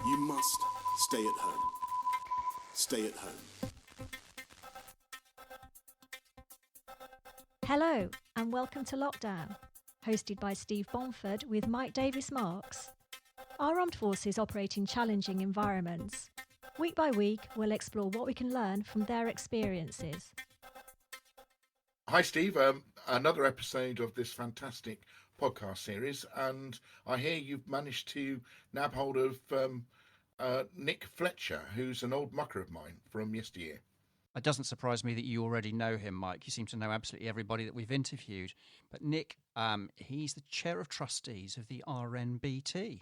You must stay at home. Stay at home. Hello and welcome to Lockdown, hosted by Steve Bomford with Mike Davis-Marks. Our armed forces operate in challenging environments. Week by week, we'll explore what we can learn from their experiences. Hi, Steve. Another episode of this fantastic podcast series, and I hear you've managed to nab hold of Nick Fletcher, who's an old mucker of mine from yesteryear. It doesn't surprise me that you already know him, Mike. You seem to know absolutely everybody that we've interviewed. But Nick, he's the Chair of Trustees of the RNBT.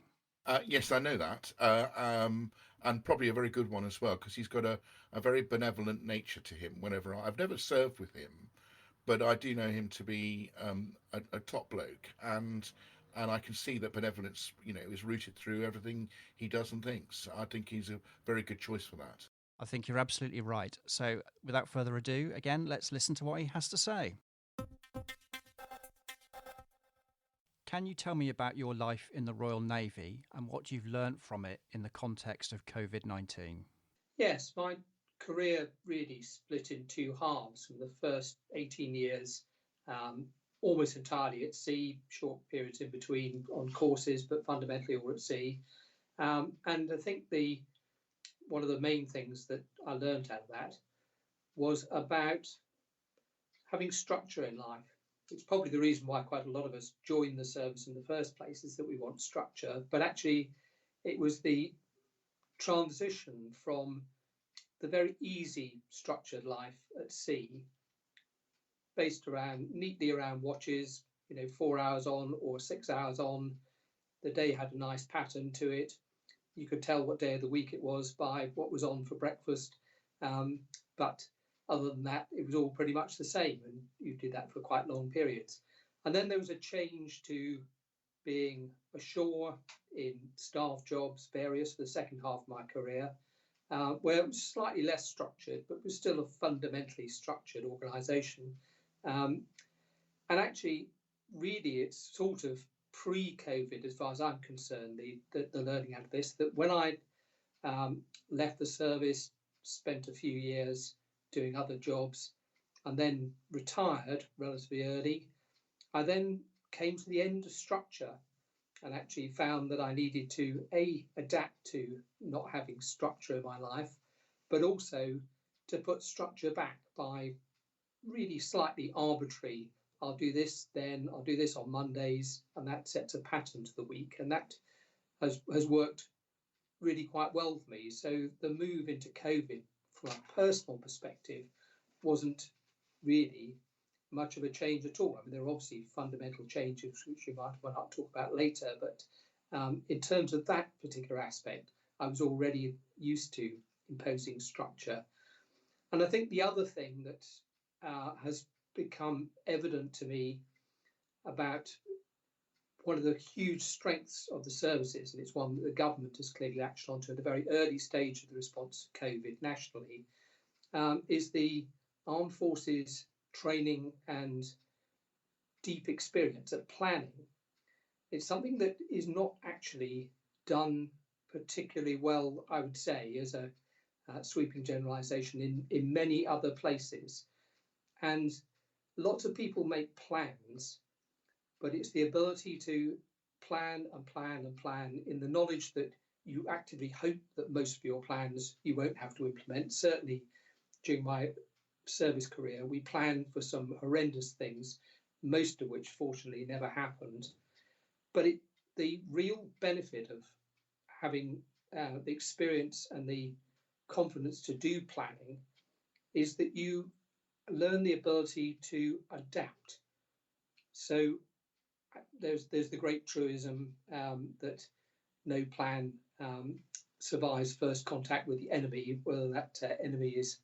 Yes, I know that, and probably a very good one as well, because he's got a very benevolent nature to him. I've never served with him, but I do know him to be a top bloke, and I can see that benevolence, is rooted through everything he does and thinks. I think he's a very good choice for that. I think you're absolutely right. So without further ado, again, let's listen to what he has to say. Can you tell me about your life in the Royal Navy and what you've learnt from it in the context of COVID-19? Yes, my career really split in two halves. From the first 18 years, almost entirely at sea, short periods in between on courses, but fundamentally all at sea. And I think one of the main things that I learned out of that was about having structure in life. It's probably the reason why quite a lot of us join the service in the first place, is that we want structure. But actually, it was the transition from the very easy structured life at sea, based neatly around watches, 4 hours on or 6 hours on. The day had a nice pattern to it. You could tell what day of the week it was by what was on for breakfast. But other than that, it was all pretty much the same, and you did that for quite long periods. And then there was a change to being ashore in staff jobs, various, for the second half of my career, where it was slightly less structured, but was still a fundamentally structured organisation. And actually, really, it's sort of pre-COVID, as far as I'm concerned, the learning out of this, that when I left the service, spent a few years doing other jobs, and then retired relatively early, I then came to the end of structure and actually found that I needed to adapt to not having structure in my life, but also to put structure back by really slightly arbitrary. I'll do this, then I'll do this on Mondays, and that sets a pattern to the week, and that has worked really quite well for me. So the move into COVID, from a personal perspective, wasn't really much of a change at all. I mean, there are obviously fundamental changes which you might want to talk about later, but in terms of that particular aspect, I was already used to imposing structure. And I think the other thing that has become evident to me about one of the huge strengths of the services, and it's one that the government has clearly latched onto at a very early stage of the response to COVID nationally, is the Armed Forces training and deep experience at planning. It's something that is not actually done particularly well, I would say, as a sweeping generalisation in many other places. And lots of people make plans, but it's the ability to plan and plan and plan in the knowledge that you actively hope that most of your plans you won't have to implement. Certainly during my service career, we planned for some horrendous things, most of which fortunately never happened. But the real benefit of having the experience and the confidence to do planning is that you learn the ability to adapt. So there's the great truism that no plan survives first contact with the enemy, whether that enemy is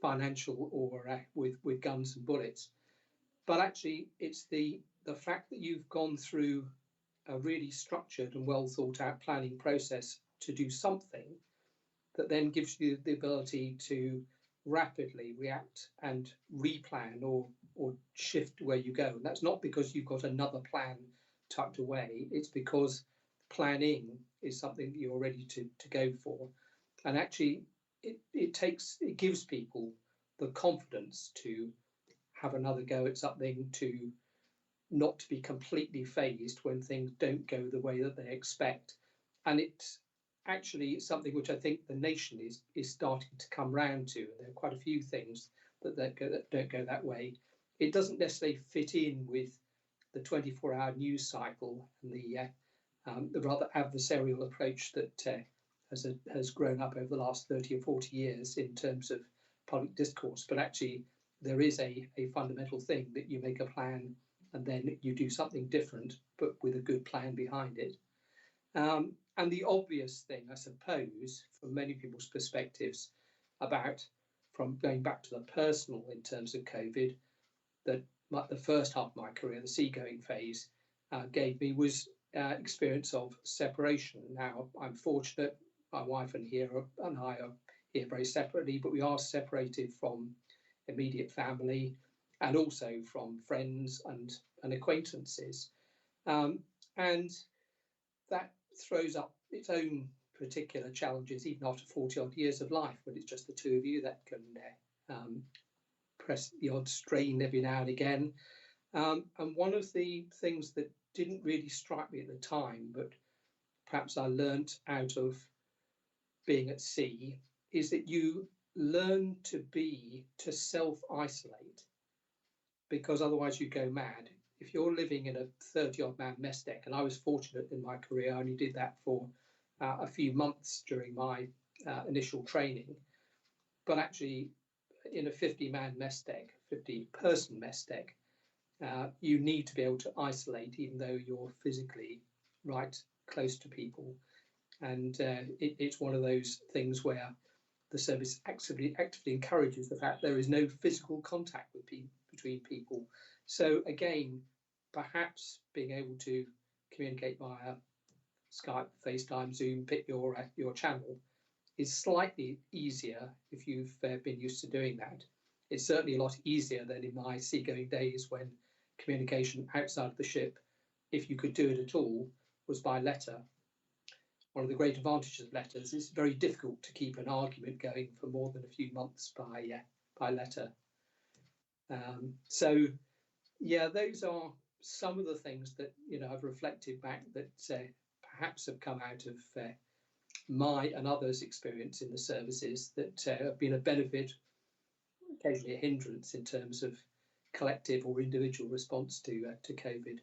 financial or with guns and bullets. But actually, it's the fact that you've gone through a really structured and well thought out planning process to do something that then gives you the ability to rapidly react and replan or shift where you go. And that's not because you've got another plan tucked away. It's because planning is something that you're ready to go for. And actually, it gives people the confidence to have another go at something, to not to be completely phased when things don't go the way that they expect. And it's actually something which I think the nation is starting to come round to. There are quite a few things that don't go that way. It doesn't necessarily fit in with the 24-hour news cycle and the rather adversarial approach that has grown up over the last 30 or 40 years in terms of public discourse. But actually, there is a fundamental thing that you make a plan and then you do something different, but with a good plan behind it. And the obvious thing, I suppose, from many people's perspectives about, from going back to the personal in terms of COVID, that the first half of my career, the seagoing phase, gave me was experience of separation. Now, I'm fortunate, my wife and I are here very separately, but we are separated from immediate family and also from friends and acquaintances. And that throws up its own particular challenges, even after 40 odd years of life, when it's just the two of you. That can press the odd strain every now and again. And one of the things that didn't really strike me at the time, but perhaps I learnt out of being at sea, is that you learn to self-isolate, because otherwise you go mad. If you're living in a 30-odd man mess deck, and I was fortunate in my career, I only did that for a few months during my initial training, but actually in a 50-man mess deck, 50-person mess deck, you need to be able to isolate even though you're physically right close to people. And it's one of those things where the service actively encourages the fact there is no physical contact between people. So again, perhaps being able to communicate via Skype, FaceTime, Zoom, pick your channel, is slightly easier if you've been used to doing that. It's certainly a lot easier than in my seagoing days, when communication outside of the ship, if you could do it at all, was by letter. One of the great advantages of letters is very difficult to keep an argument going for more than a few months by letter. So, yeah, those are some of the things that I've reflected back that perhaps have come out of my and others' experience in the services that have been a benefit, occasionally a hindrance in terms of collective or individual response to COVID.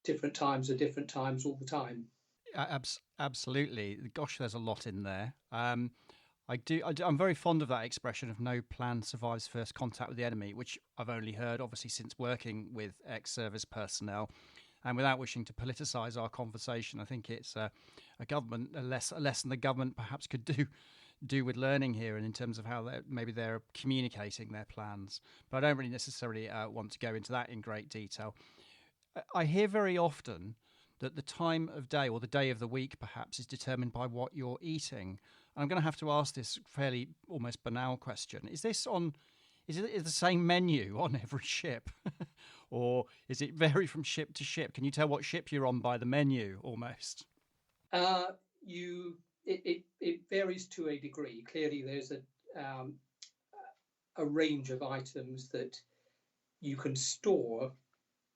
Different times are different times all the time. Absolutely. Gosh, there's a lot in there. I'm very fond of that expression of no plan survives first contact with the enemy, which I've only heard, obviously, since working with ex-service personnel. And without wishing to politicise our conversation, I think it's a lesson the government perhaps could do with learning here, and in terms of how they're communicating their plans. But I don't really necessarily want to go into that in great detail. I hear very often that the time of day, or the day of the week perhaps, is determined by what you're eating. And I'm going to have to ask this fairly almost banal question. Is it the same menu on every ship? Or is it vary from ship to ship? Can you tell what ship you're on by the menu almost? It varies to a degree. Clearly, there's a range of items that you can store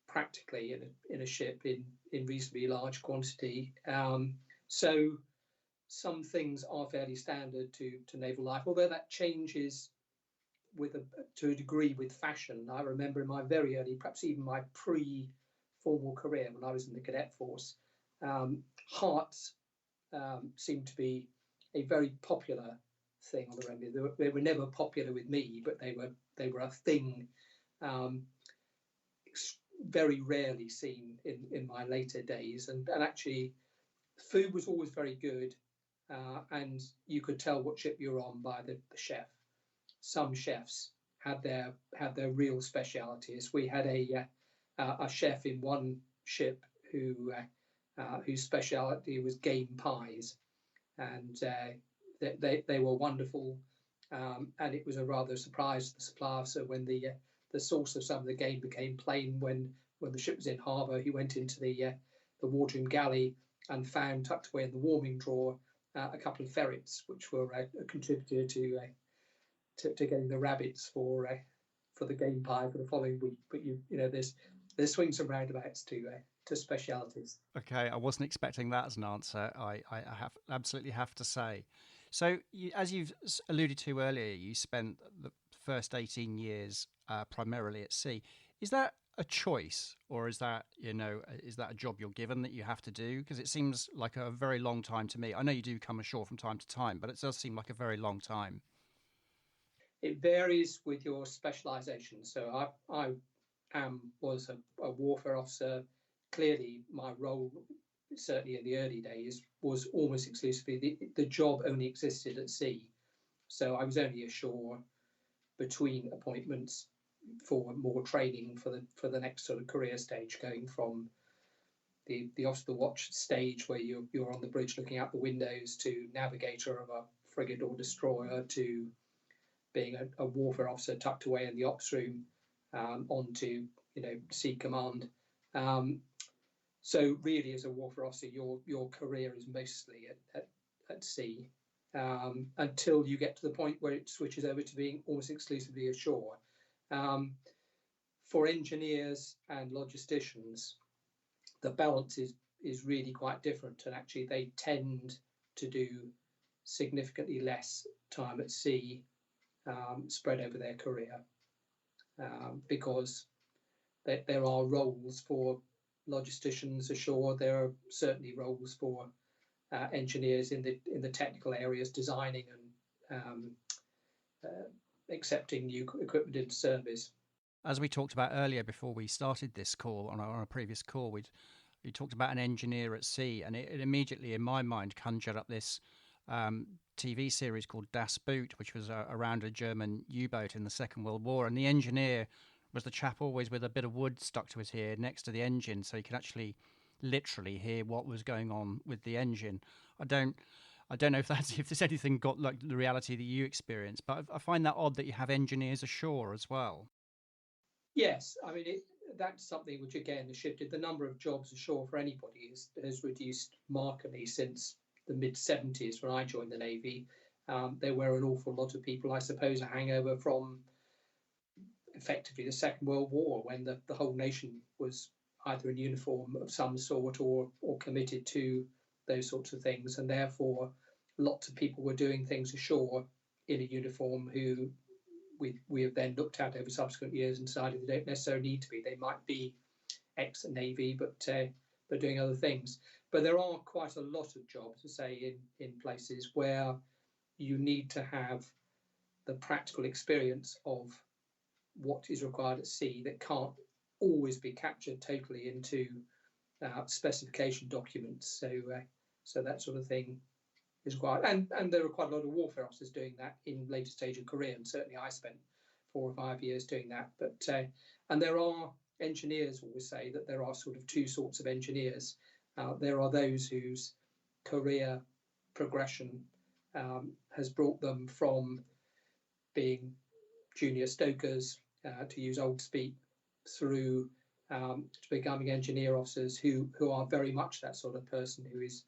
practically in a ship in reasonably large quantity. So some things are fairly standard to naval life, although that changes to a degree with fashion. I remember in my very early, perhaps even my pre-formal career, when I was in the cadet force, hearts seemed to be a very popular thing on the RNBT. They were never popular with me, but they were a thing very rarely seen in my later days. And actually, food was always very good, and you could tell what ship you were on by the chef. Some chefs had their real specialities. We had a chef in one ship whose speciality was game pies, and they were wonderful. And it was a rather surprise to the supplier. So when the source of some of the game became plain, when the ship was in harbour, he went into the wardroom galley and found tucked away in the warming drawer a couple of ferrets, which were a contributor to getting the rabbits for the game pie for the following week. But there's swings and roundabouts to specialities. Okay, I wasn't expecting that as an answer. I absolutely have to say. So, as you've alluded to earlier, you spent the first 18 years primarily at sea. Is that a choice, or is that a job you're given that you have to do? Because it seems like a very long time to me. I know you do come ashore from time to time, but it does seem like a very long time. It varies with your specialisation. So I was a warfare officer. Clearly, my role, certainly in the early days, was almost exclusively the job only existed at sea. So I was only ashore between appointments for more training for the next sort of career stage, going from the officer watch stage where you're on the bridge looking out the windows to navigator of a frigate or destroyer to being a warfare officer tucked away in the ops room, onto sea command. So really, as a warfare officer, your career is mostly at sea, until you get to the point where it switches over to being almost exclusively ashore. For engineers and logisticians, the balance is really quite different, and actually they tend to do significantly less time at sea, spread over their career, because there are roles for logisticians ashore. There are certainly roles for engineers in the technical areas, designing and accepting new equipment into service. As we talked about earlier before we started this call, on a previous call, we talked about an engineer at sea, and it immediately in my mind conjured up this TV series called Das Boot, which was around a German U-boat in the Second World War, and the engineer was the chap always with a bit of wood stuck to his ear next to the engine, so he could actually literally hear what was going on with the engine. I don't know if there's anything got like the reality that you experience, but I find that odd that you have engineers ashore as well. Yes, I mean that's something which again has shifted. The number of jobs ashore for anybody has reduced markedly since the mid-70s when I joined the Navy. There were an awful lot of people, I suppose, a hangover from effectively the Second World War, when the whole nation was either in uniform of some sort or committed to those sorts of things, and therefore lots of people were doing things ashore in a uniform who we have then looked at over subsequent years and decided they don't necessarily need to be. They might be ex-Navy, but doing other things. But there are quite a lot of jobs, to say, in places where you need to have the practical experience of what is required at sea that can't always be captured totally into specification documents. So that sort of thing is required. And there are quite a lot of warfare officers doing that in later stage of career, and certainly I spent 4 or 5 years doing that. But and there are engineers always say that there are sort of two sorts of engineers. There are those whose career progression has brought them from being junior stokers, to use old speak, through to becoming engineer officers who are very much that sort of person who is,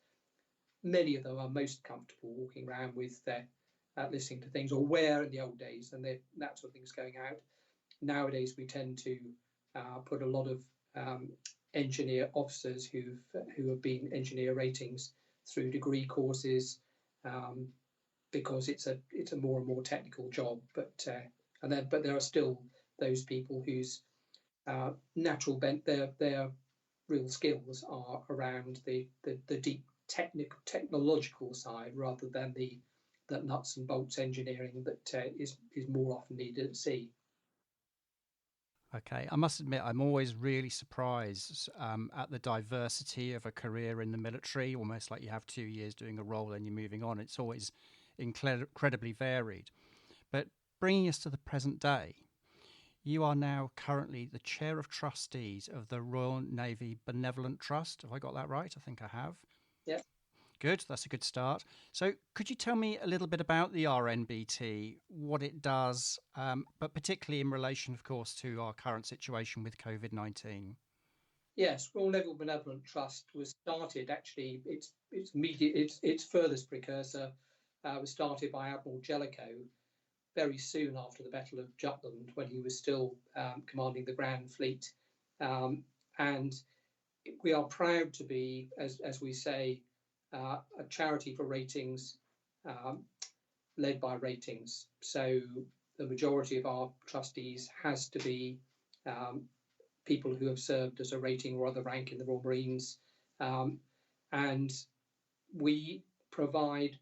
many of them are most comfortable walking around with listening to things, or were in the old days, and that sort of things going out. Nowadays, we tend to put a lot of engineer officers who have been engineer ratings through degree courses, because it's a more and more technical job. But there are still those people whose natural bent, their real skills are around the deep technological side, rather than the nuts and bolts engineering that is more often needed at sea. Okay, I must admit, I'm always really surprised at the diversity of a career in the military, almost like you have 2 years doing a role and you're moving on. It's always incredibly varied. But bringing us to the present day, you are now currently the Chair of Trustees of the Royal Navy Benevolent Trust. Have I got that right? I think I have. Yeah. Good, that's a good start. So could you tell me a little bit about the RNBT, what it does, but particularly in relation, of course, to our current situation with COVID-19? Yes, Royal Naval Benevolent Trust was started, actually, its furthest precursor was started by Admiral Jellico very soon after the Battle of Jutland, when he was still commanding the Grand Fleet. And we are proud to be, as we say, a charity for ratings, led by ratings. So the majority of our trustees has to be people who have served as a rating or other rank in the Royal Marines. And we provide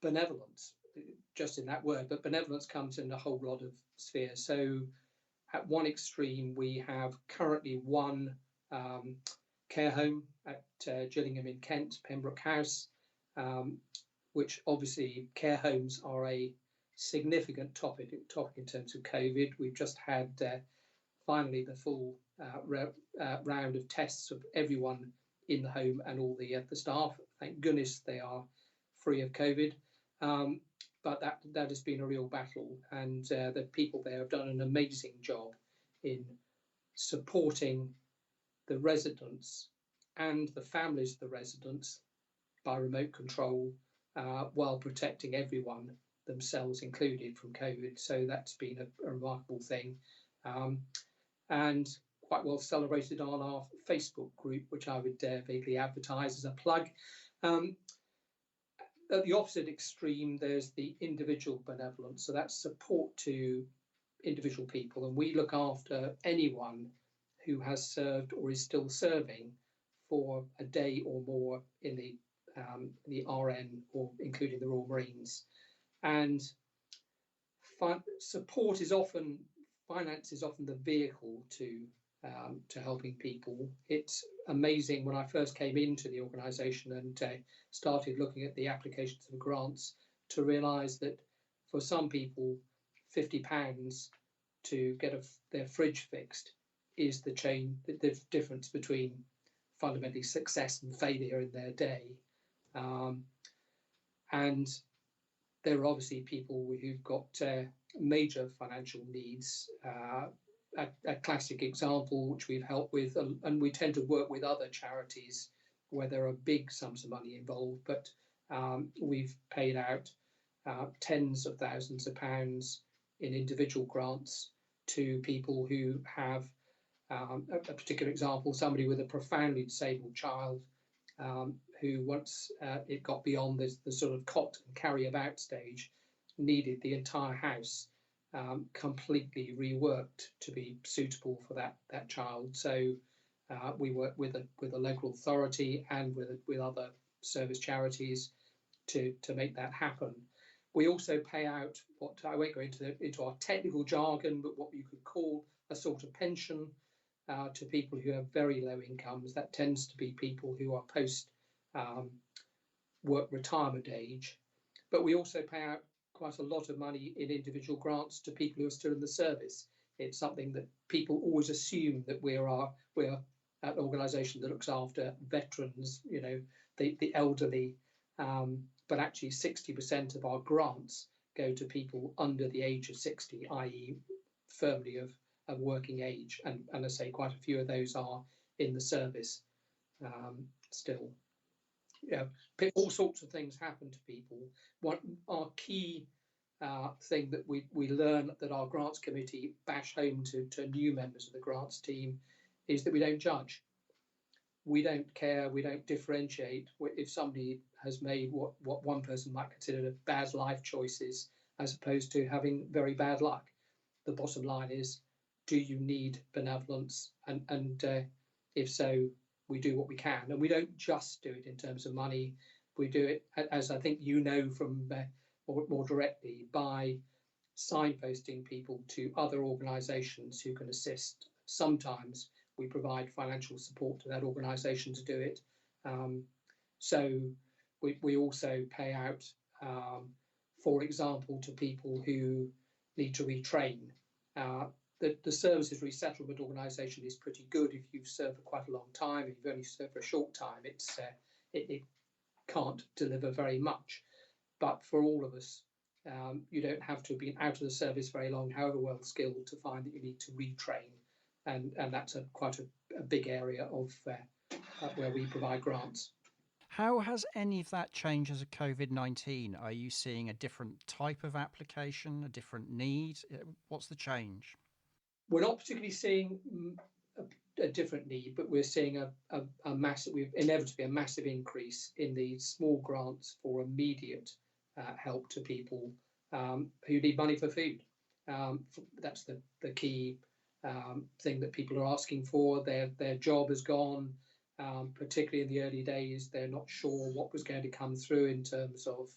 benevolence, just in that word, but benevolence comes in a whole lot of spheres. So at one extreme, we have currently one care home at Gillingham in Kent, Pembroke House, which obviously care homes are a significant topic in terms of COVID. We've just had finally the full round of tests of everyone in the home and all the staff. Thank goodness they are free of COVID. But that has been a real battle, and the people there have done an amazing job in supporting the residents and the families of the residents by remote control, while protecting everyone, themselves included, from COVID. So that's been a remarkable thing, and quite well celebrated on our Facebook group, which I would vaguely advertise as a plug. At the opposite extreme, there's the individual benevolence. So that's support to individual people. And we look after anyone who has served or is still serving for a day or more in the RN, or including the Royal Marines. And support is often, finance is often the vehicle to helping people. It's amazing when I first came into the organisation and started looking at the applications for grants to realise that for some people, £50 to get their fridge fixed is the difference between fundamentally success and failure in their day. And there are obviously people who've got major financial needs. A classic example, which we've helped with, and we tend to work with other charities where there are big sums of money involved, but we've paid out tens of thousands of pounds in individual grants to people who have a particular example, somebody with a profoundly disabled child who, once it got beyond the sort of cot and carry about stage, needed the entire house completely reworked to be suitable for that child. So we work with a local authority and with other service charities to make that happen. We also pay out what I won't go into our technical jargon, but what you could call a sort of pension to people who have very low incomes. That tends to be people who are post work retirement age. But we also pay out quite a lot of money in individual grants to people who are still in the service. It's something that people always assume that we're an organisation that looks after veterans, the elderly, but actually 60% of our grants go to people under the age of 60, i.e. firmly of working age, and I say quite a few of those are in the service still. All sorts of things happen to people. Our key thing that we learn, that our grants committee bash home to new members of the grants team, is that we don't judge. We don't care, we don't differentiate if somebody has made what one person might consider bad life choices as opposed to having very bad luck. The bottom line is, do you need benevolence? And if so, we do what we can. And we don't just do it in terms of money. We do it, as I think you know from more directly, by signposting people to other organisations who can assist. Sometimes we provide financial support to that organisation to do it. So we also pay out, for example, to people who need to retrain. The Services Resettlement Organisation is pretty good if you've served for quite a long time. If you've only served for a short time, it can't deliver very much. But for all of us, you don't have to have been out of the service very long, however well skilled, to find that you need to retrain. and that's quite a big area of where we provide grants. How has any of that changed as a COVID-19? Are you seeing a different type of application, a different need? What's the change? We're not particularly seeing a different need, but we're seeing a massive, inevitably a massive increase in the small grants for immediate help to people who need money for food. That's the key thing that people are asking for. Their job has gone. Particularly in the early days, they're not sure what was going to come through in terms of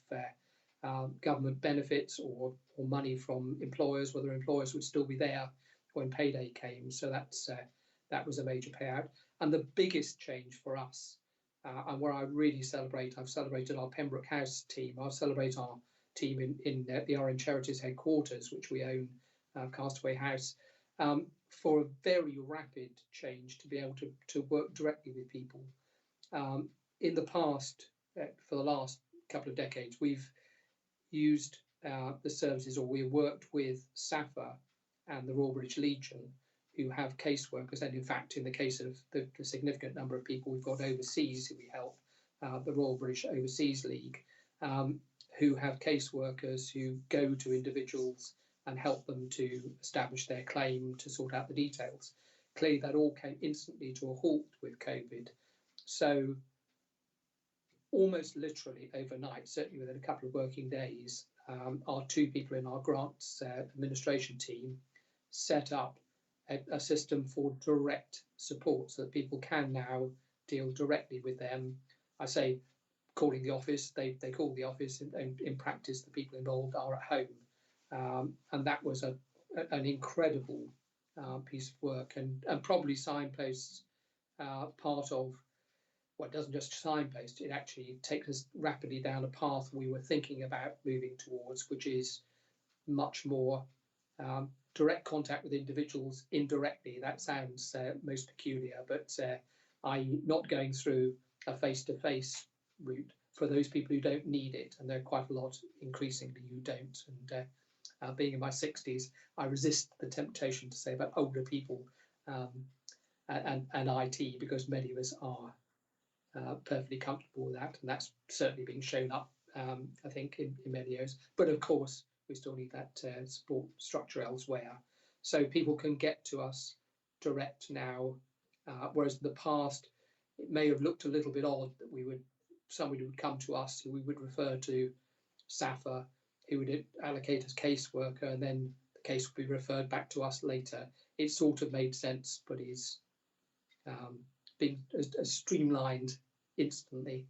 government benefits or money from employers, whether employers would still be there when payday came. So that was a major payout. And the biggest change for us, and where I really celebrate, I've celebrated our Pembroke House team. I'll celebrate our team in the RN Charities headquarters, which we own, Castaway House. For a very rapid change to be able to work directly with people. In the past, for the last couple of decades, we've used the services, or we worked with SAFA and the Royal British Legion, who have caseworkers, and in fact, in the case of the significant number of people we've got overseas who we help, the Royal British Overseas League, who have caseworkers who go to individuals and help them to establish their claim, to sort out the details. Clearly, that all came instantly to a halt with COVID. So almost literally overnight, certainly within a couple of working days, our two people in our grants administration team set up a system for direct support so that people can now deal directly with them. I say calling the office, they call the office, and in practice, the people involved are at home. And that was an incredible piece of work, and probably signposts part of, well, it doesn't just signpost, it actually takes us rapidly down a path we were thinking about moving towards, which is much more direct contact with individuals indirectly. That sounds most peculiar, but i.e. not going through a face-to-face route for those people who don't need it, and there are quite a lot increasingly who don't. And being in my 60s, I resist the temptation to say about older people and IT, because many of us are perfectly comfortable with that, and that's certainly being shown up, I think, in many areas. But of course, we still need that support structure elsewhere, so people can get to us direct now, whereas in the past, it may have looked a little bit odd that somebody would come to us who we would refer to SAFA, who would allocate as caseworker, and then the case would be referred back to us later. It sort of made sense, but is being streamlined instantly.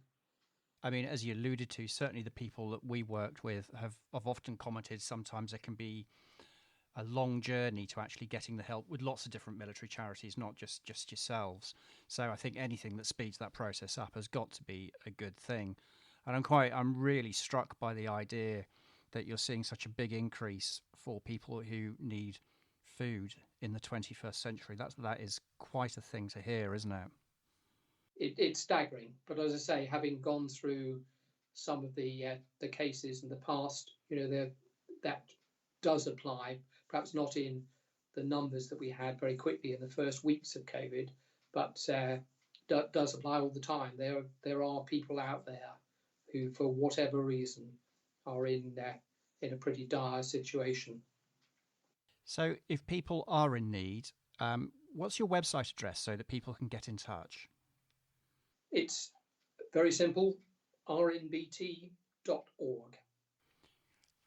I mean, as you alluded to, certainly the people that we worked with have often commented sometimes there can be a long journey to actually getting the help with lots of different military charities, not just yourselves. So I think anything that speeds that process up has got to be a good thing. And I'm really struck by the idea that you're seeing such a big increase for people who need food in the 21st century. That is quite a thing to hear, isn't it? It's staggering, but as I say, having gone through some of the cases in the past, that does apply. Perhaps not in the numbers that we had very quickly in the first weeks of COVID, but does apply all the time. There are people out there who, for whatever reason, are in a pretty dire situation. So, if people are in need, what's your website address so that people can get in touch? It's very simple, rnbt.org.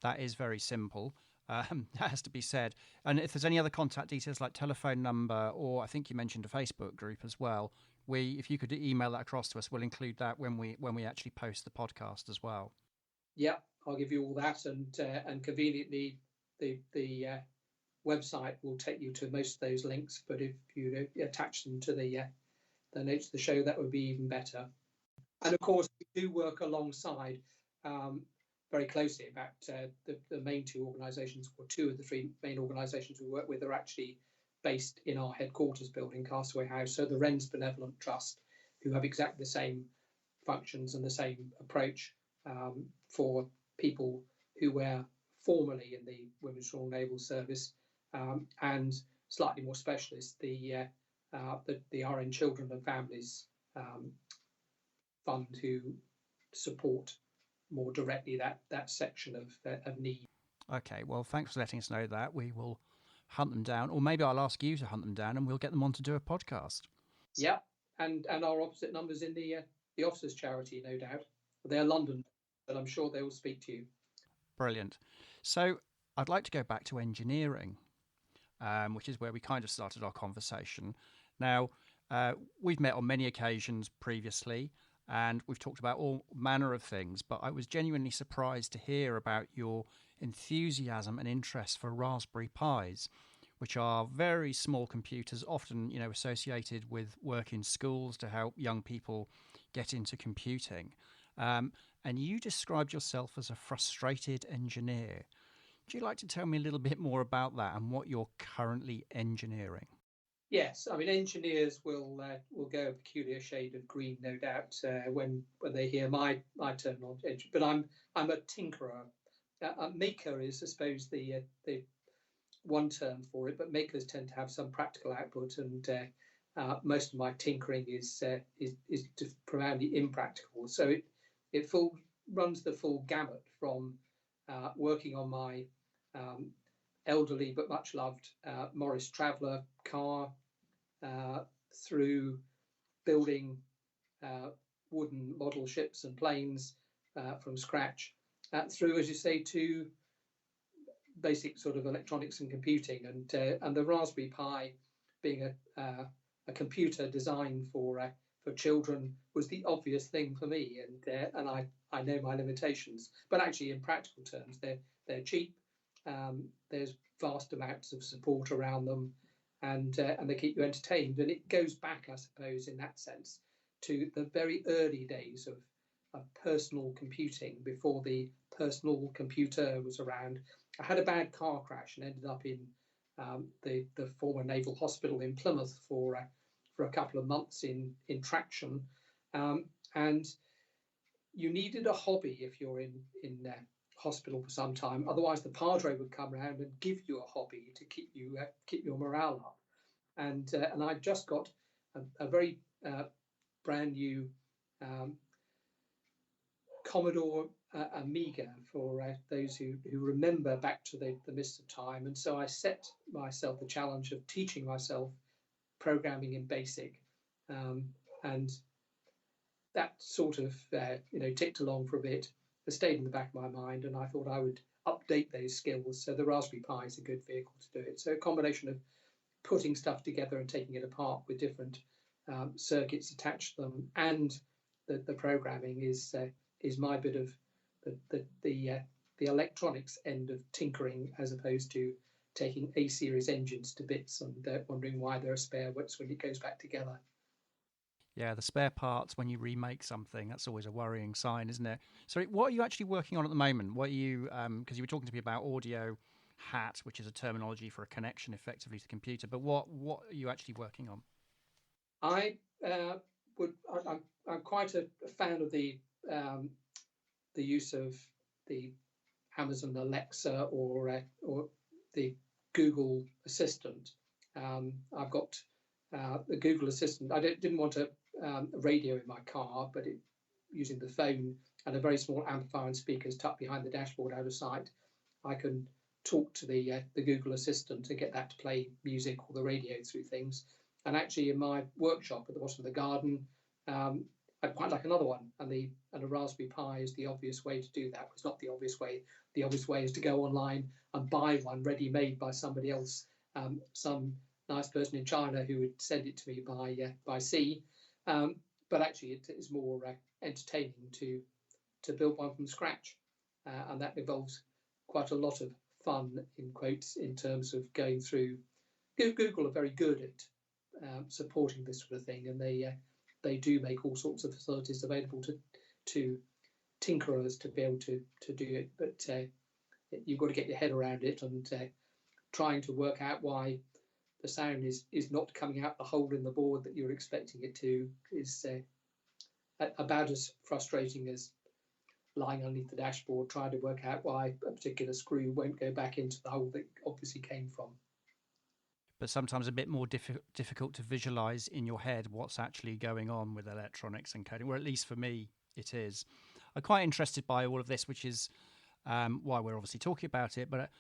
That is very simple. That has to be said. And if there's any other contact details like telephone number, or I think you mentioned a Facebook group as well, if you could email that across to us, we'll include that when we actually post the podcast as well. Yeah, I'll give you all that, and conveniently the website will take you to most of those links. But if you attach them to the notes of the show, that would be even better. And of course, we do work alongside very closely. In fact, the main two organisations, or two of the three main organisations we work with, are actually based in our headquarters building, Castaway House. So the Wren's Benevolent Trust, who have exactly the same functions and the same approach for people who were formerly in the Women's Royal Naval Service, and slightly more specialist, the RN Children and Families Fund, who support more directly that section of need. Okay, well, thanks for letting us know that. We will hunt them down, or maybe I'll ask you to hunt them down, and we'll get them on to do a podcast. Yeah, and our opposite numbers in the officers' charity, no doubt. They're London, but I'm sure they will speak to you. Brilliant. So I'd like to go back to engineering, which is where we kind of started our conversation. Now, we've met on many occasions previously, and we've talked about all manner of things, but I was genuinely surprised to hear about your enthusiasm and interest for Raspberry Pis, which are very small computers, often, associated with work in schools to help young people get into computing. And you described yourself as a frustrated engineer. Would you like to tell me a little bit more about that and what you're currently engineering? Yes, I mean, engineers will go a peculiar shade of green, no doubt, when they hear my terminology. But I'm a tinkerer. A maker is, I suppose, the one term for it. But makers tend to have some practical output, and most of my tinkering is profoundly impractical. So it runs the full gamut from working on my elderly but much loved Morris Traveller car, through building wooden model ships and planes from scratch, through, as you say, to basic sort of electronics and computing, and the Raspberry Pi being a computer designed for children was the obvious thing for me, and I know my limitations, but actually in practical terms they're cheap. There's vast amounts of support around them, and they keep you entertained. And it goes back, I suppose, in that sense, to the very early days of personal computing, before the personal computer was around. I had a bad car crash and ended up in the former Naval Hospital in Plymouth for a couple of months in traction, and you needed a hobby if you're in hospital for some time. Otherwise, the padre would come around and give you a hobby to keep your morale up. And I just got a very brand new Commodore Amiga, for those who remember back to the mist of time. And so I set myself the challenge of teaching myself programming in BASIC, and that sort of ticked along for a bit. It stayed in the back of my mind, and I thought I would update those skills. So the Raspberry Pi is a good vehicle to do it. So a combination of putting stuff together and taking it apart with different circuits attached to them, and the programming is my bit of the electronics end of tinkering, as opposed to taking A-series engines to bits and wondering why there are spare bits when it goes back together. Yeah, the spare parts when you remake something, that's always a worrying sign, isn't it? So what are you actually working on at the moment? What are you, because you were talking to me about audio hat, which is a terminology for a connection effectively to the computer, but what are you actually working on? I'm quite a fan of the use of the Amazon Alexa or the Google Assistant. I've got the Google Assistant. I didn't want a radio in my car, but using the phone and a very small amplifier and speakers tucked behind the dashboard out of sight, I can talk to the Google Assistant and get that to play music or the radio through things. And actually, in my workshop at the bottom of the garden, I'd quite like another one, and a Raspberry Pi is the obvious way to do that. It's not the obvious way. The obvious way is to go online and buy one ready-made by somebody else, some nice person in China who would send it to me by sea. But actually, it is more entertaining to build one from scratch, and that involves quite a lot of fun, in quotes, in terms of going through. Google are very good at supporting this sort of thing, and they do make all sorts of facilities available to tinkerers to be able to do it. But you've got to get your head around it, and trying to work out why the sound is not coming out the hole in the board that you're expecting it to is about as frustrating as lying underneath the dashboard trying to work out why a particular screw won't go back into the hole that obviously came from. but sometimes a bit more difficult to visualize in your head what's actually going on with electronics and coding, or at least for me, it is. I'm quite interested by all of this, which is why we're obviously talking about it. But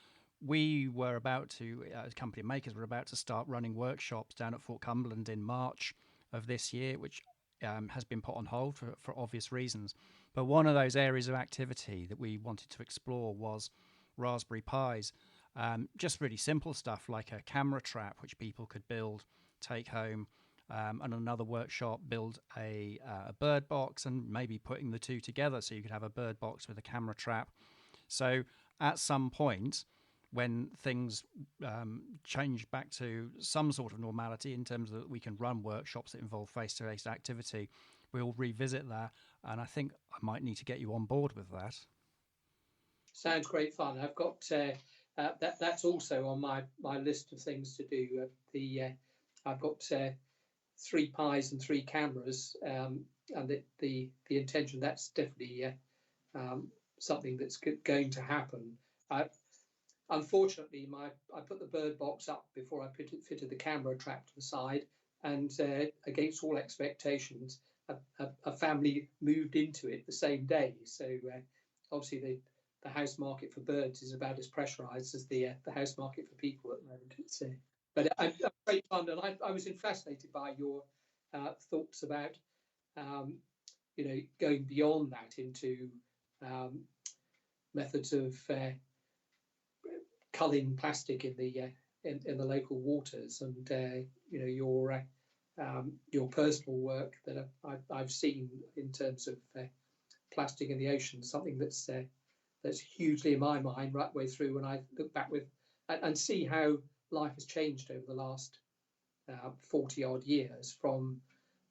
we were about to, as company makers, we're about to start running workshops down at Fort Cumberland in March of this year, which has been put on hold for obvious reasons. But one of those areas of activity that we wanted to explore was Raspberry Pis. Just really simple stuff like a camera trap, which people could build, take home, and another workshop build a bird box, and maybe putting the two together so you could have a bird box with a camera trap. So at some point, when things change back to some sort of normality in terms of that we can run workshops that involve face-to-face activity, we'll revisit that. And I think I might need to get you on board with that. Sounds great fun. I've got that's also on my list of things to do. I've got 3 Pis and 3 cameras, and the intention, that's definitely something that's going to happen. Unfortunately, I put the bird box up before I fitted the camera trap to the side, and against all expectations, a family moved into it the same day. So obviously the house market for birds is about as pressurised as the house market for people at the moment. But I'm great fun, and I was fascinated by your thoughts about going beyond that into methods of culling plastic in the local waters, and your personal work that I've seen in terms of plastic in the ocean, something that's hugely in my mind right way through when I look back and see how life has changed over the last 40 odd years, from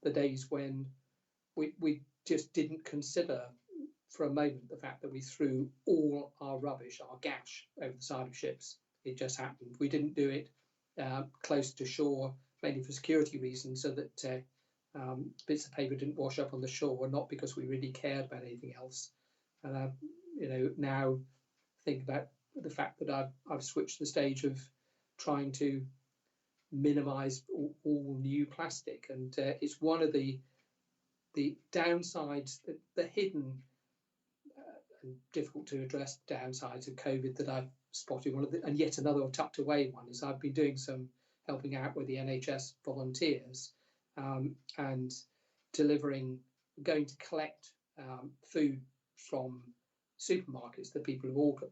the days when we just didn't consider for a moment the fact that we threw all our rubbish, our gash, over the side of ships. It just happened. We didn't do it close to shore, mainly for security reasons, so that bits of paper didn't wash up on the shore, not because we really cared about anything else. And now think about the fact that I've switched the stage of trying to minimise all new plastic, and it's one of the downsides, the hidden and difficult to address downsides of COVID that I've spotted. And yet another tucked away one is I've been doing some helping out with the NHS volunteers, and delivering, going to collect food from supermarkets that people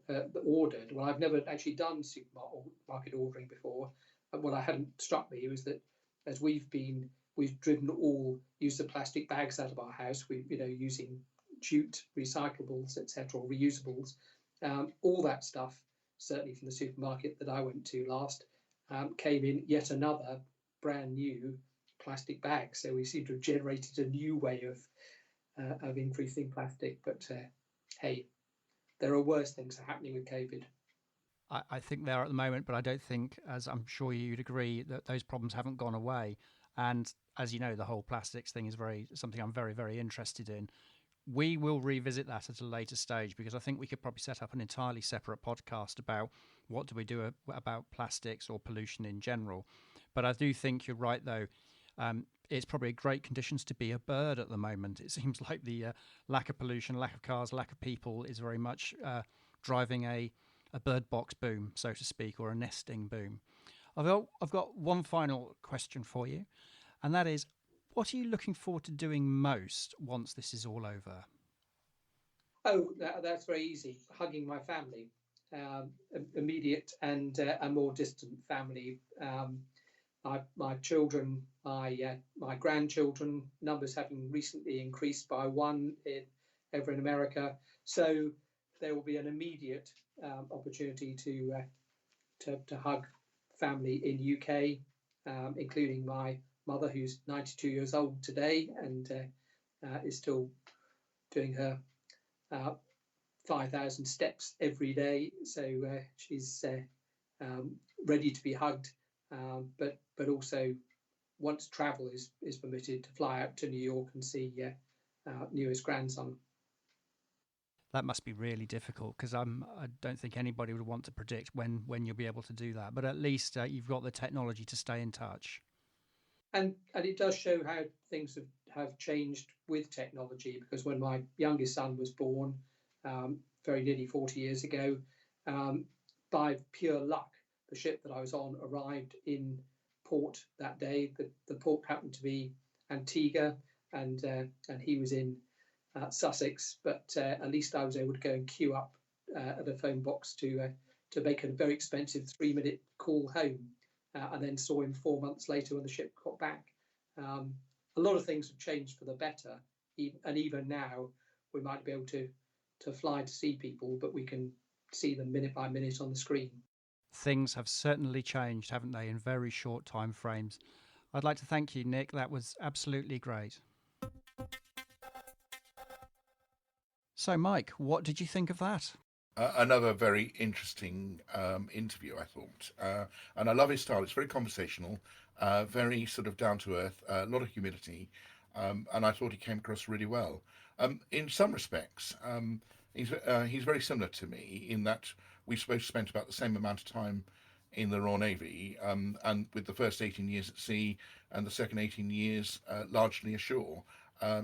have ordered. Well, I've never actually done supermarket ordering before. And what hadn't struck me was that as we've driven all use of plastic bags out of our house, using jute, recyclables, etc., or reusables, all that stuff, certainly from the supermarket that I went to last, came in yet another brand new plastic bag. So we seem to have generated a new way of increasing plastic. But hey, there are worse things happening with COVID. I think they are at the moment, but I don't think, as I'm sure you'd agree, that those problems haven't gone away. And as you know, the whole plastics thing is something I'm very, very interested in. We will revisit that at a later stage, because I think we could probably set up an entirely separate podcast about what do we do about plastics or pollution in general. But I do think you're right, though. It's probably great conditions to be a bird at the moment. It seems like the lack of pollution, lack of cars, lack of people is very much driving a bird box boom, so to speak, or a nesting boom. I've got one final question for you, and that is, what are you looking forward to doing most once this is all over? Oh, that's very easy. Hugging my family, immediate and more distant family. My children, my grandchildren, numbers having recently increased by 1 over in America. So there will be an immediate opportunity to hug family in UK, including my mother, who's 92 years old today and is still doing her 5,000 steps every day. So she's ready to be hugged, but also, once travel is permitted, to fly out to New York and see newest grandson. That must be really difficult, because I don't think anybody would want to predict when you'll be able to do that. But at least you've got the technology to stay in touch. And it does show how things have changed with technology, because when my youngest son was born, very nearly 40 years ago, by pure luck, the ship that I was on arrived in port that day. The port happened to be Antigua, and he was in Sussex, but at least I was able to go and queue up at a phone box to make a very expensive 3-minute call home. And then saw him 4 months later when the ship got back. A lot of things have changed for the better, and even now we might be able to fly to see people, but we can see them minute by minute on the screen. Things have certainly changed, haven't they, in very short time frames. I'd like to thank you, Nick. That was absolutely great. So, Mike, what did you think of that? Another very interesting interview, I thought. And I love his style. It's very conversational, very sort of down to earth, a lot of humility. And I thought he came across really well. In some respects, he's very similar to me in that we both spent about the same amount of time in the Royal Navy, and with the first 18 years at sea and the second 18 years largely ashore.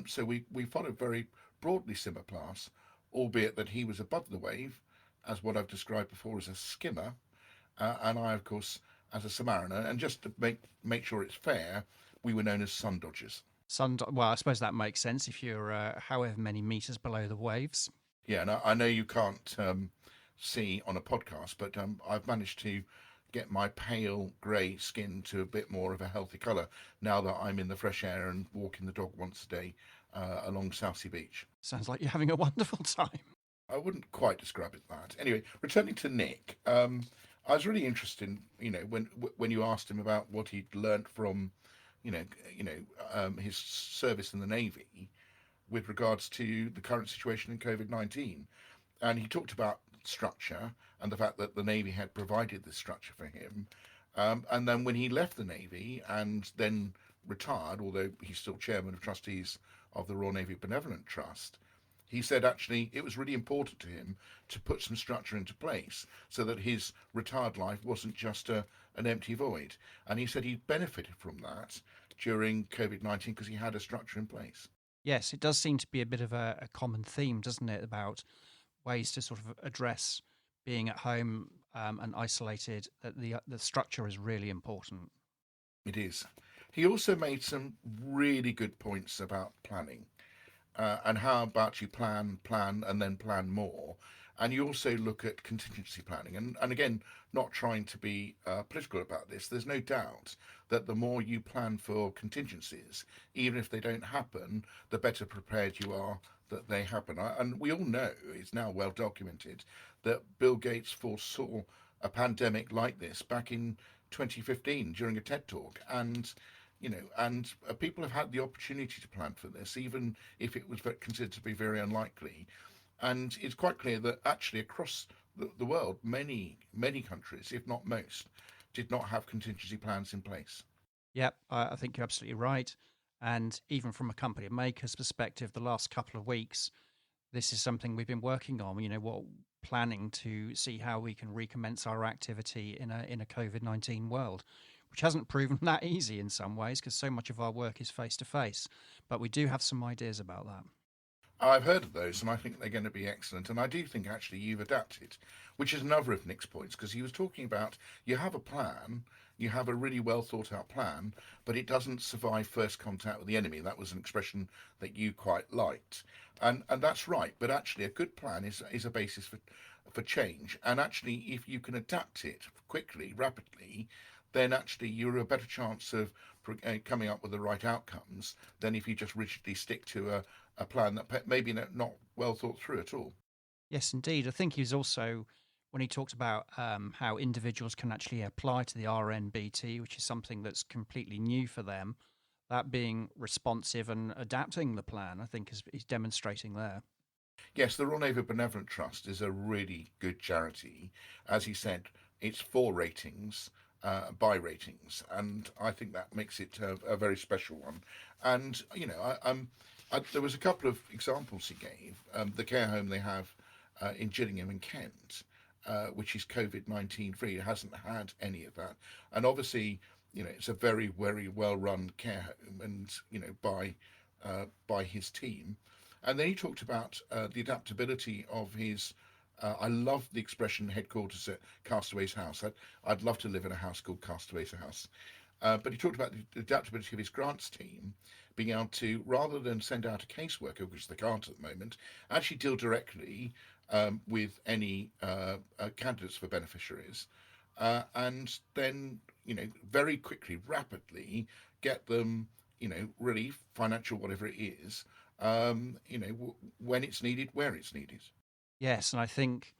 So we followed very broadly similar paths, albeit that he was above the wave, as what I've described before as a skimmer, and I, of course, as a submariner. And just to make sure it's fair, we were known as sun dodgers. Well, I suppose that makes sense if you're however many meters below the waves. Yeah, and I know you can't see on a podcast, but I've managed to get my pale grey skin to a bit more of a healthy colour now that I'm in the fresh air and walking the dog once a day along Southsea Beach. Sounds like you're having a wonderful time. I wouldn't quite describe it that. Anyway, returning to Nick, I was really interested, when you asked him about what he'd learnt from, his service in the Navy with regards to the current situation in COVID-19. And he talked about structure and the fact that the Navy had provided this structure for him. And then when he left the Navy and then retired, although he's still chairman of trustees of the Royal Navy Benevolent Trust, he said actually it was really important to him to put some structure into place so that his retired life wasn't just an empty void. And he said he benefited from that during COVID-19 because he had a structure in place. Yes, it does seem to be a bit of a common theme, doesn't it, about ways to sort of address being at home and isolated. The structure is really important. It is. He also made some really good points about planning. And how about you plan, and then plan more. And you also look at contingency planning. And again, not trying to be political about this, there's no doubt that the more you plan for contingencies, even if they don't happen, the better prepared you are that they happen. And we all know, it's now well documented, that Bill Gates foresaw a pandemic like this back in 2015 during a TED Talk. And people have had the opportunity to plan for this, even if it was considered to be very unlikely. And it's quite clear that actually across the world, many countries, if not most, did not have contingency plans in place. Yep, I think you're absolutely right. And even from a company maker's perspective, the last couple of weeks, this is something we've been working on, planning to see how we can recommence our activity in a COVID-19 world, which hasn't proven that easy in some ways because so much of our work is face-to-face. But we do have some ideas about that. I've heard of those, and I think they're going to be excellent. And I do think, actually, you've adapted, which is another of Nick's points, because he was talking about you have a plan, you have a really well-thought-out plan, but it doesn't survive first contact with the enemy. That was an expression that you quite liked. And that's right, but actually a good plan is a basis for change. And actually, if you can adapt it quickly, rapidly, then actually you're a better chance of coming up with the right outcomes than if you just rigidly stick to a plan that maybe not well thought through at all. Yes, indeed. I think he's also, when he talked about how individuals can actually apply to the RNBT, which is something that's completely new for them, that being responsive and adapting the plan, I think is demonstrating there. Yes, the Royal Navy Benevolent Trust is a really good charity. As he said, it's 4 ratings, by ratings, and I think that makes it a very special one. And there was a couple of examples he gave. The care home they have in Gillingham and Kent, which is COVID-19 free. It hasn't had any of that, and obviously, it's a very, very well-run care home, and by his team. And then he talked about the adaptability of his. I love the expression headquarters at Castaway's House. I'd love to live in a house called Castaway's House. But he talked about the adaptability of his grants team being able to, rather than send out a caseworker, which they can't at the moment, actually deal directly with any candidates for beneficiaries, and then very quickly, rapidly get them relief, financial, whatever it is, when it's needed, where it's needed. Yes, and I think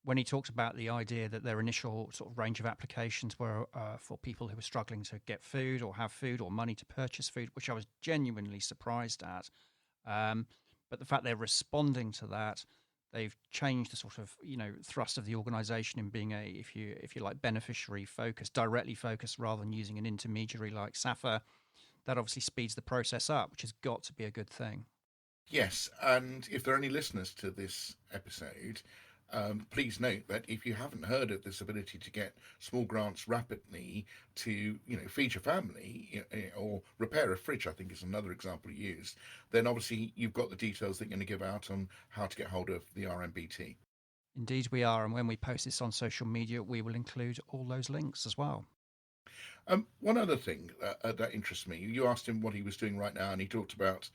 when he talked about the idea that their initial sort of range of applications were for people who were struggling to get food or have food or money to purchase food, which I was genuinely surprised at. But the fact they're responding to that, they've changed the sort of thrust of the organisation in being a, if you like, beneficiary focused, directly focused, rather than using an intermediary like SAFA. That obviously speeds the process up, which has got to be a good thing. Yes, and if there are any listeners to this episode, please note that if you haven't heard of this ability to get small grants rapidly to, feed your family or repair a fridge, I think is another example used, then obviously you've got the details that you're going to give out on how to get hold of the RNBT. Indeed we are, and when we post this on social media, we will include all those links as well. One other thing that interests me, you asked him what he was doing right now, and he talked about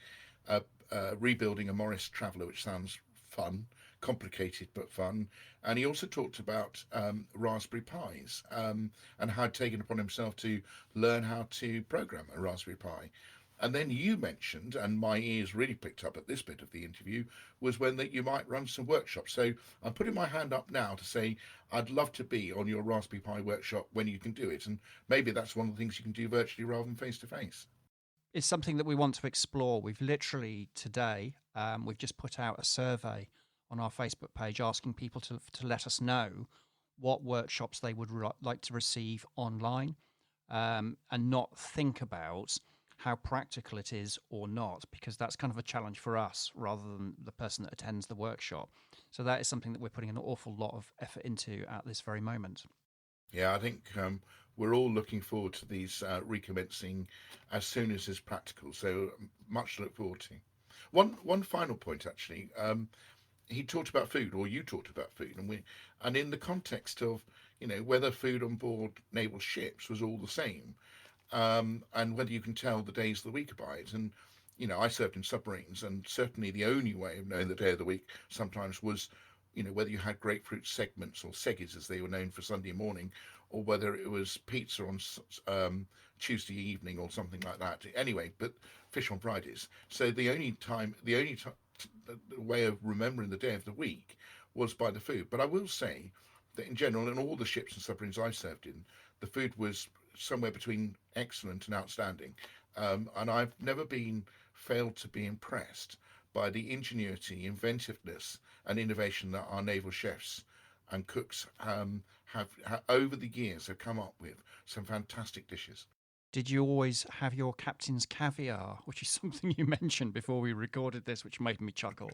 rebuilding a Morris Traveller, which sounds fun, complicated but fun. And he also talked about Raspberry Pis and how he'd taken upon himself to learn how to program a Raspberry Pi. And then you mentioned, and my ears really picked up at this bit of the interview, was when that you might run some workshops. So I'm putting my hand up now to say I'd love to be on your Raspberry Pi workshop when you can do it. And maybe that's one of the things you can do virtually rather than face-to-face. It's something that we want to explore. We've literally today, we've just put out a survey on our Facebook page asking people to let us know what workshops they would like to receive online, and not think about how practical it is or not, because that's kind of a challenge for us rather than the person that attends the workshop. So that is something that we're putting an awful lot of effort into at this very moment. Yeah, I think we're all looking forward to these recommencing as soon as is practical. So much to look forward to. One final point, actually. He talked about food, or you talked about food, and in the context of whether food on board naval ships was all the same, and whether you can tell the days of the week by it. And I served in submarines, and certainly the only way of knowing the day of the week sometimes was whether you had grapefruit segments, or seggies as they were known, for Sunday morning, or whether it was pizza on Tuesday evening or something like that. Anyway, but fish on Fridays. So the only way of remembering the day of the week was by the food. But I will say that in general, in all the ships and submarines I served in, the food was somewhere between excellent and outstanding. And I've never failed to be impressed by the ingenuity, inventiveness, and innovation that our naval chefs and cooks have over the years have come up with some fantastic dishes. Did you always have your captain's caviar, which is something you mentioned before we recorded this, which made me chuckle?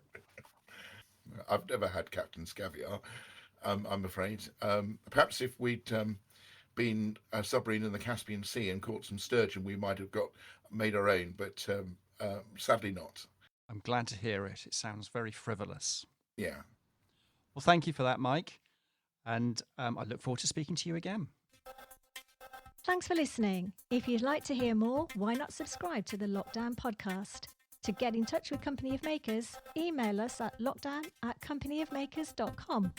I've never had captain's caviar, I'm afraid. Perhaps if we'd been a submarine in the Caspian Sea and caught some sturgeon, we might have made our own, but sadly not. I'm glad to hear it. It sounds very frivolous. Yeah. Well, thank you for that, Mike. And I look forward to speaking to you again. Thanks for listening. If you'd like to hear more, why not subscribe to the Lockdown podcast? To get in touch with Company of Makers, email us at lockdown@companyofmakers.com.